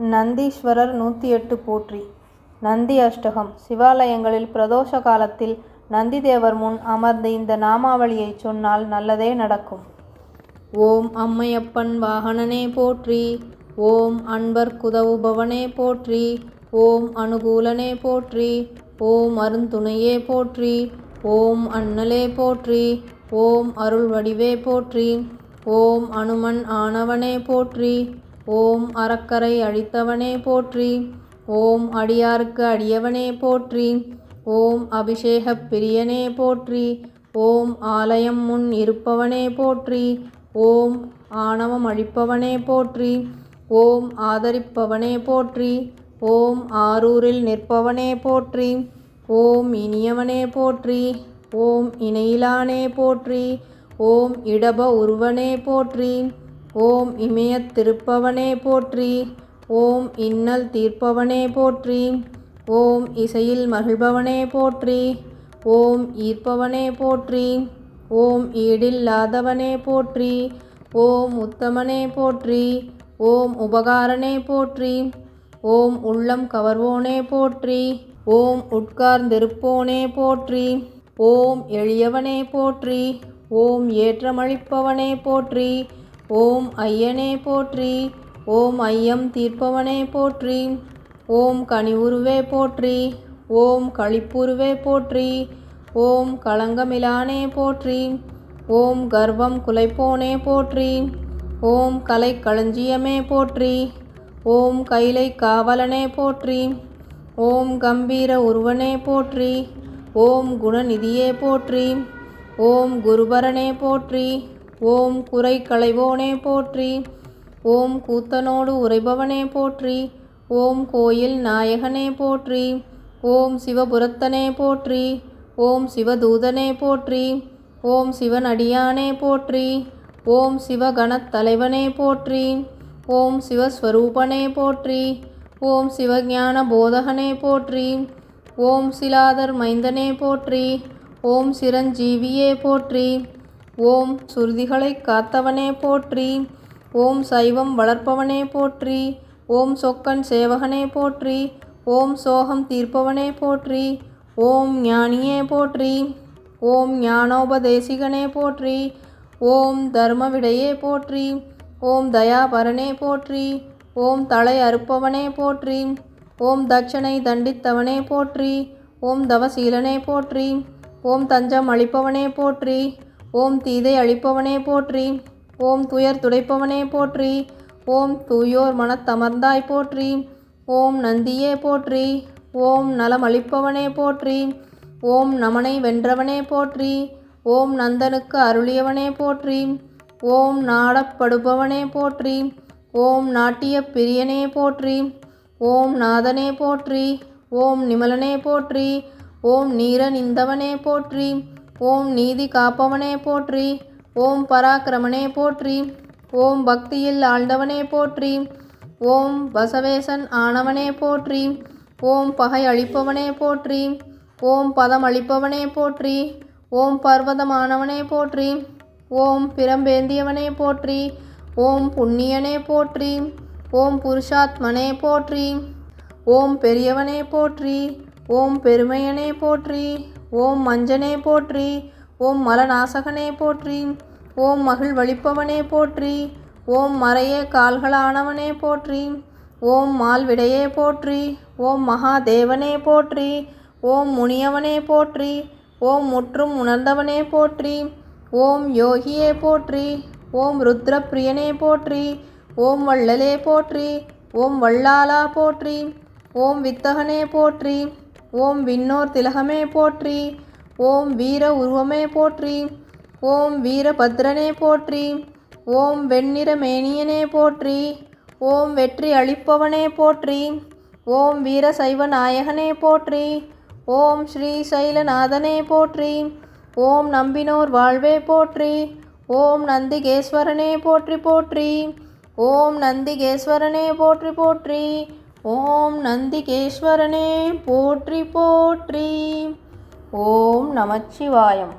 நந்தீஸ்வரர் 108 போற்றி. நந்தி அஷ்டகம். சிவாலயங்களில் பிரதோஷ காலத்தில் நந்திதேவர் முன் அமர்ந்து இந்த நாமாவளியைச் சொன்னால் நல்லதே நடக்கும். ஓம் அம்மையப்பன் வாகனனே போற்றி. ஓம் அன்பர் குதவுபவனே போற்றி. ஓம் அனுகூலனே போற்றி. ஓம் அருந்துணையே போற்றி. ஓம் அண்ணலே போற்றி. ஓம் அருள் வடிவே போற்றி. ஓம் அனுமன் ஆனவனே போற்றி. ஓம் அறக்கரை அழித்தவனே போற்றி. ஓம் அடியார்க்கு அடியவனே போற்றி. ஓம் அபிஷேகப் பிரியனே போற்றி. ஓம் ஆலயம் முன் இருப்பவனே போற்றி. ஓம் ஆணவம் அழிப்பவனே போற்றி. ஓம் ஆதரிப்பவனே போற்றி. ஓம் ஆரூரில் நிற்பவனே போற்றி. ஓம் இனியவனே போற்றி. ஓம் இணையிலானே போற்றி. ஓம் இடப உருவனே போற்றி. ஓம் இமயத் திருப்பவனே போற்றி. ஓம் இன்னல் தீர்ப்பவனே போற்றி. ஓம் இசையில் மகிழ்பவனே போற்றி. ஓம் ஈர்ப்பவனே போற்றி. ஓம் ஈடில்லாதவனே போற்றி. ஓம் உத்தமனே போற்றி. ஓம் உபகாரனே போற்றி. ஓம் உள்ளம் கவர்வோனே போற்றி. ஓம் உட்கார்ந்திருப்போனே போற்றி. ஓம் எளியவனே போற்றி. ஓம் ஏற்றமளிப்பவனே போற்றி. ஓம் ஐயனே போற்றி. ஓம் ஐயம் தீர்ப்பவனே போற்றி. ஓம் கனிவுருவே போற்றி. ஓம் களிப்புருவே போற்றி. ஓம் களங்கமிலானே போற்றி. ஓம் கர்வம் குலைப்போனே போற்றி. ஓம் கலை களஞ்சியமே போற்றி. ஓம் கைலை காவலனே போற்றி. ஓம் கம்பீர உருவனே போற்றி. ஓம் குணநிதியே போற்றி. ஓம் குருபரனே போற்றி. ஓம் குறை களைவோனே போற்றி. ஓம் கூத்தனோடு உரைபவனே போற்றி. ஓம் கோயில் நாயகனே போற்றி. ஓம் சிவபுரத்தனே போற்றி. ஓம் சிவதூதனே போற்றி. ஓம் சிவனடியானே போற்றி. ஓம் சிவகணத் தலைவனே போற்றி. ஓம் சிவஸ்வரூபனே போற்றி. ஓம் சிவஞான போதகனே போற்றி. ஓம் சிலாதர் மைந்தனே போற்றி. ஓம் சிரஞ்சீவியே போற்றி. ஓம் சுருதிகளைக் காத்தவனே போற்றி. ஓம் சைவம் வளர்ப்பவனே போற்றி. ஓம் சொக்கன் சேவகனே போற்றி. ஓம் சோகம் தீர்ப்பவனே போற்றி. ஓம் ஞானியே போற்றி. ஓம் ஞானோபதேசிகனே போற்றி. ஓம் தர்மவிடையே போற்றி. ஓம் தயாபரனே போற்றி. ஓம் தலை அறுப்பவனே போற்றி. ஓம் தட்சனை தண்டித்தவனே போற்றி. ஓம் தவசீலனே போற்றி. ஓம் தஞ்சம் அளிப்பவனே போற்றி. ஓம் தீதை அழிப்பவனே போற்றி. ஓம் துயர் துடைப்பவனே போற்றி. ஓம் தூயோர் மனத்தமர்ந்தாய் போற்றி. ஓம் நந்தியே போற்றி. ஓம் நலம் அளிப்பவனே போற்றி. ஓம் நமனை வென்றவனே போற்றி. ஓம் நந்தனுக்கு அருளியவனே போற்றி. ஓம் நாடப்படுபவனே போற்றி. ஓம் நாட்டிய பிரியனே போற்றி. ஓம் நாதனே போற்றி. ஓம் நிமலனே போற்றி. ஓம் நீரணிந்தவனே போற்றி. ஓம் நீதி காப்பவனே போற்றி. ஓம் பராக்கிரமனே போற்றி. ஓம் பக்தியில் ஆழ்ந்தவனே போற்றி. ஓம் பசவேசன் ஆனவனே போற்றி. ஓம் பகை அளிப்பவனே போற்றி. ஓம் பதம் அளிப்பவனே போற்றி. ஓம் பர்வதமானவனே போற்றி. ஓம் பிரம்பேந்தியவனே போற்றி. ஓம் புண்ணியனே போற்றி. ஓம் புருஷாத்மனே போற்றி. ஓம் பெரியவனே போற்றி. ஓம் பெருமையனே போற்றி. ஓம் மஞ்சனே போற்றி. ஓம் மலநாசகனே போற்றி. ஓம் மகிழ்வளிப்பவனே போற்றி. ஓம் மறைய கால்களானவனே போற்றி. ஓம் மால்விடையே போற்றி. ஓம் மகாதேவனே போற்றி. ஓம் முனியவனே போற்றி. ஓம் முற்றும் உணர்ந்தவனே போற்றி. ஓம் யோகியே போற்றி. ஓம் ருத்ரப்பிரியனே போற்றி. ஓம் வள்ளலே போற்றி. ஓம் வள்ளாலா போற்றி. ஓம் வித்தகனே போற்றி. ஓம் விண்ணோர் திலகமே போற்றி. ஓம் வீர உருவமே போற்றி. ஓம் வீரபத்ரனே போற்றி. ஓம் வெண்ணிற மேனியனே போற்றி. ஓம் வெற்றி அளிப்பவனே போற்றி. ஓம் வீரசைவ நாயகனே போற்றி. ஓம் ஸ்ரீ சைலநாதனே போற்றி. ஓம் நம்பினோர் வாழ்வே போற்றி. ஓம் நந்திகேஸ்வரனே போற்றி போற்றி. ஓம் நந்திகேஸ்வரனே போற்றி போற்றி. ஓம் நந்திகேஸ்வரனே போற்றி போற்றி. ஓம் நமச்சிவாயம்.